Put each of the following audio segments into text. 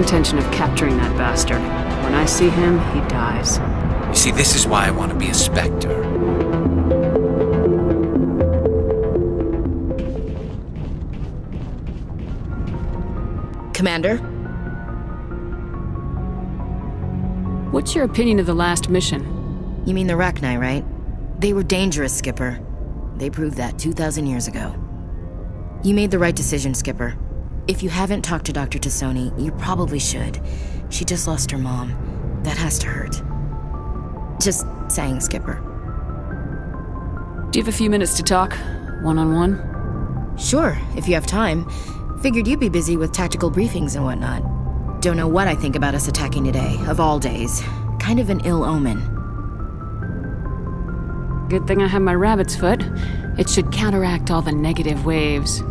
intention of capturing that bastard. When I see him, he dies. You see, this is why I want to be a Spectre. Commander? What's your opinion of the last mission? You mean the Rachni, right? They were dangerous, Skipper. They proved that 2,000 years ago. You made the right decision, Skipper. If you haven't talked to Dr. Tassoni, you probably should. She just lost her mom. That has to hurt. Just saying, Skipper. Do you have a few minutes to talk? One-on-one? Sure, if you have time. Figured you'd be busy with tactical briefings and whatnot. Don't know what I think about us attacking today, of all days. Kind of an ill omen. Good thing I have my rabbit's foot. It should counteract all the negative waves.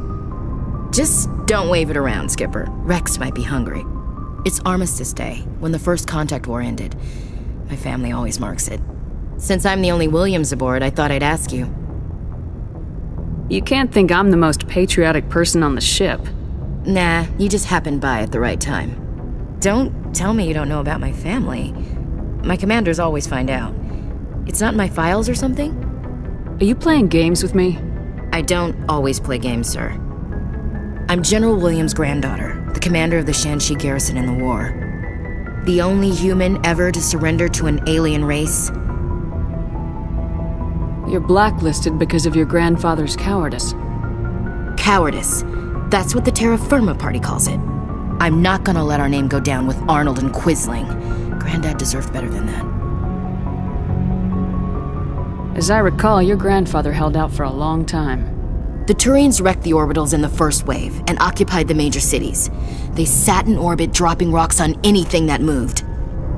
Just don't wave it around, Skipper. Rex might be hungry. It's Armistice Day, when the first contact war ended. My family always marks it. Since I'm the only Williams aboard, I thought I'd ask you. You can't think I'm the most patriotic person on the ship. Nah, you just happened by at the right time. Don't tell me you don't know about my family. My commanders always find out. It's not in my files or something? Are you playing games with me? I don't always play games, sir. I'm General Williams' granddaughter, the commander of the Shanxi garrison in the war. The only human ever to surrender to an alien race. You're blacklisted because of your grandfather's cowardice. Cowardice. That's what the Terra Firma party calls it. I'm not gonna let our name go down with Arnold and Quisling. Granddad deserved better than that. As I recall, your grandfather held out for a long time. The Turians wrecked the orbitals in the first wave and occupied the major cities. They sat in orbit, dropping rocks on anything that moved.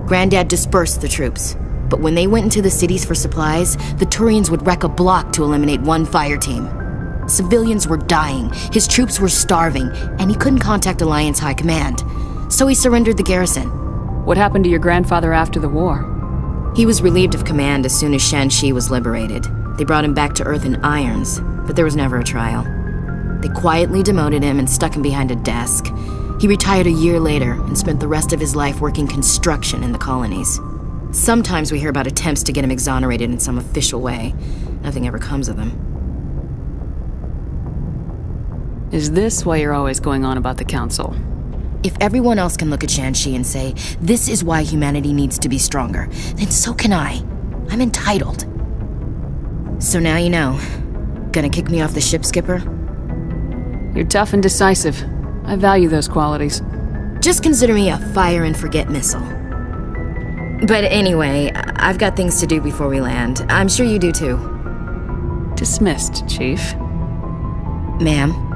Granddad dispersed the troops, but when they went into the cities for supplies, the Turians would wreck a block to eliminate one fire team. Civilians were dying, his troops were starving, and he couldn't contact Alliance High Command. So he surrendered the garrison. What happened to your grandfather after the war? He was relieved of command as soon as Shanxi was liberated. They brought him back to Earth in irons, but there was never a trial. They quietly demoted him and stuck him behind a desk. He retired a year later and spent the rest of his life working construction in the colonies. Sometimes we hear about attempts to get him exonerated in some official way. Nothing ever comes of them. Is this why you're always going on about the Council? If everyone else can look at Shanxi and say, this is why humanity needs to be stronger, then so can I. I'm entitled. So now you know. Gonna kick me off the ship, Skipper? You're tough and decisive. I value those qualities. Just consider me a fire-and-forget missile. But anyway, I've got things to do before we land. I'm sure you do too. Dismissed, Chief. Ma'am.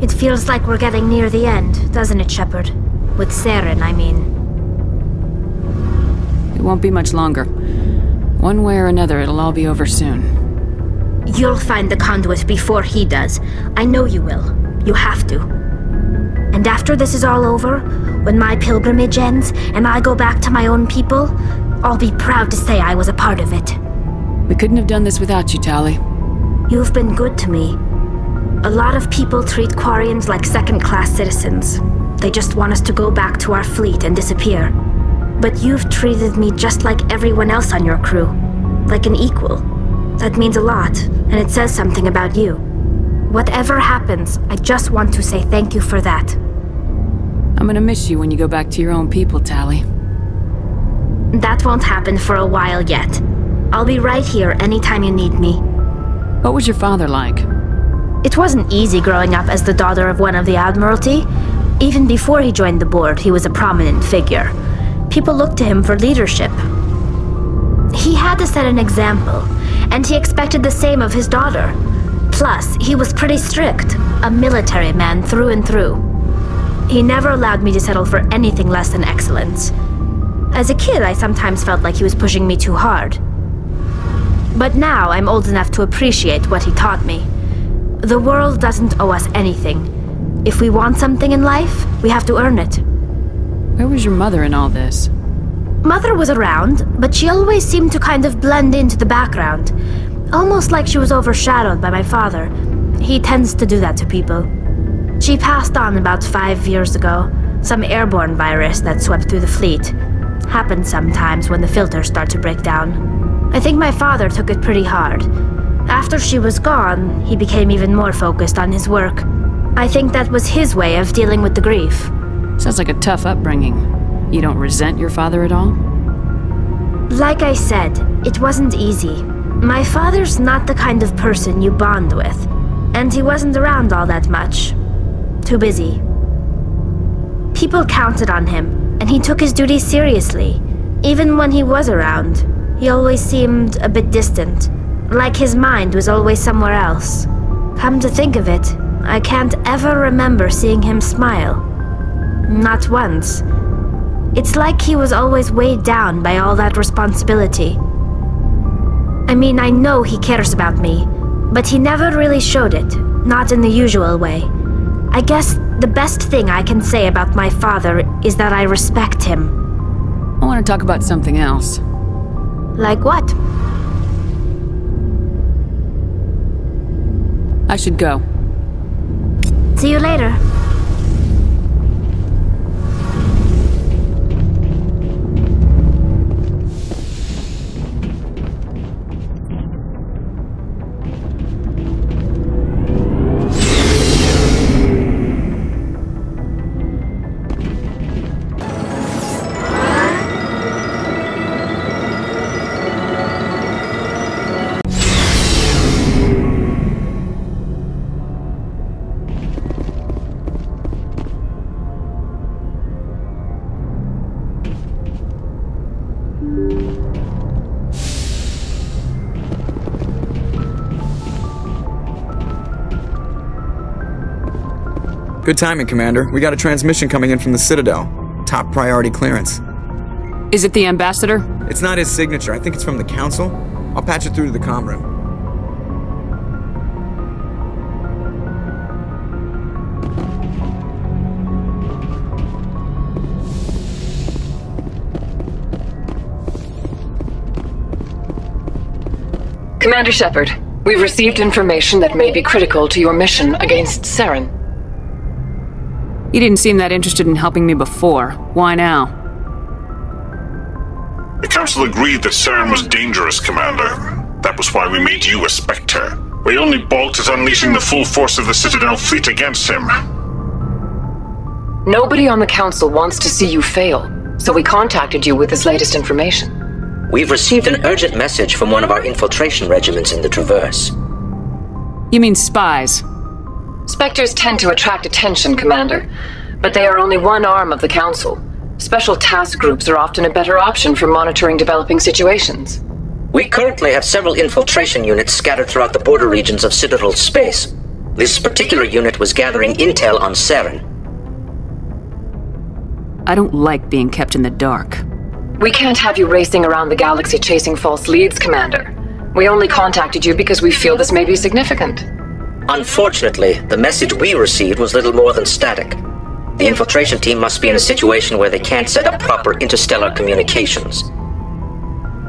It feels like we're getting near the end, doesn't it, Shepard? With Saren, I mean. It won't be much longer. One way or another, it'll all be over soon. You'll find the conduit before he does. I know you will. You have to. And after this is all over, when my pilgrimage ends and I go back to my own people, I'll be proud to say I was a part of it. We couldn't have done this without you, Tali. You've been good to me. A lot of people treat Quarians like second-class citizens. They just want us to go back to our fleet and disappear. But you've treated me just like everyone else on your crew. Like an equal. That means a lot, and it says something about you. Whatever happens, I just want to say thank you for that. I'm gonna miss you when you go back to your own people, Tali. That won't happen for a while yet. I'll be right here anytime you need me. What was your father like? It wasn't easy growing up as the daughter of one of the Admiralty. Even before he joined the board, he was a prominent figure. People looked to him for leadership. He had to set an example, and he expected the same of his daughter. Plus, he was pretty strict, a military man through and through. He never allowed me to settle for anything less than excellence. As a kid, I sometimes felt like he was pushing me too hard. But now I'm old enough to appreciate what he taught me. The world doesn't owe us anything. If we want something in life, we have to earn it. Where was your mother in all this? Mother was around, but she always seemed to kind of blend into the background. Almost like she was overshadowed by my father. He tends to do that to people. She passed on about 5 years ago. Some airborne virus that swept through the fleet. Happens sometimes when the filters start to break down. I think my father took it pretty hard. After she was gone, he became even more focused on his work. I think that was his way of dealing with the grief. Sounds like a tough upbringing. You don't resent your father at all? Like I said, it wasn't easy. My father's not the kind of person you bond with, and he wasn't around all that much. Too busy. People counted on him, and he took his duties seriously. Even when he was around, he always seemed a bit distant, like his mind was always somewhere else. Come to think of it, I can't ever remember seeing him smile. Not once. It's like he was always weighed down by all that responsibility. I mean, I know he cares about me, but he never really showed it, not in the usual way. I guess the best thing I can say about my father is that I respect him. I want to talk about something else. Like what? I should go. See you later. Good timing, Commander. We got a transmission coming in from the Citadel. Top priority clearance. Is it the Ambassador? It's not his signature. I think it's from the Council. I'll patch it through to the comm room. Commander Shepard, we've received information that may be critical to your mission against Saren. You didn't seem that interested in helping me before. Why now? The Council agreed that Saren was dangerous, Commander. That was why we made you a Spectre. We only balked at unleashing the full force of the Citadel fleet against him. Nobody on the Council wants to see you fail, so we contacted you with this latest information. We've received an urgent message from one of our infiltration regiments in the Traverse. You mean spies? Spectres tend to attract attention, Commander, but they are only one arm of the Council. Special task groups are often a better option for monitoring developing situations. We currently have several infiltration units scattered throughout the border regions of Citadel space. This particular unit was gathering intel on Saren. I don't like being kept in the dark. We can't have you racing around the galaxy chasing false leads, Commander. We only contacted you because we feel this may be significant. Unfortunately, the message we received was little more than static. The infiltration team must be in a situation where they can't set up proper interstellar communications.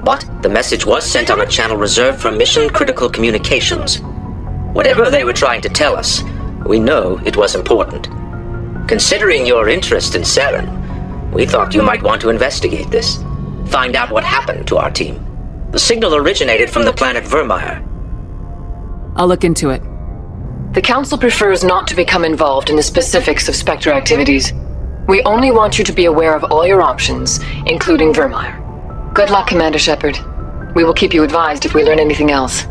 But the message was sent on a channel reserved for mission-critical communications. Whatever they were trying to tell us, we know it was important. Considering your interest in Saren, we thought you might want to investigate this. Find out what happened to our team. The signal originated from the planet Virmire. I'll look into it. The Council prefers not to become involved in the specifics of Spectre activities. We only want you to be aware of all your options, including Virmire. Good luck, Commander Shepard. We will keep you advised if we learn anything else.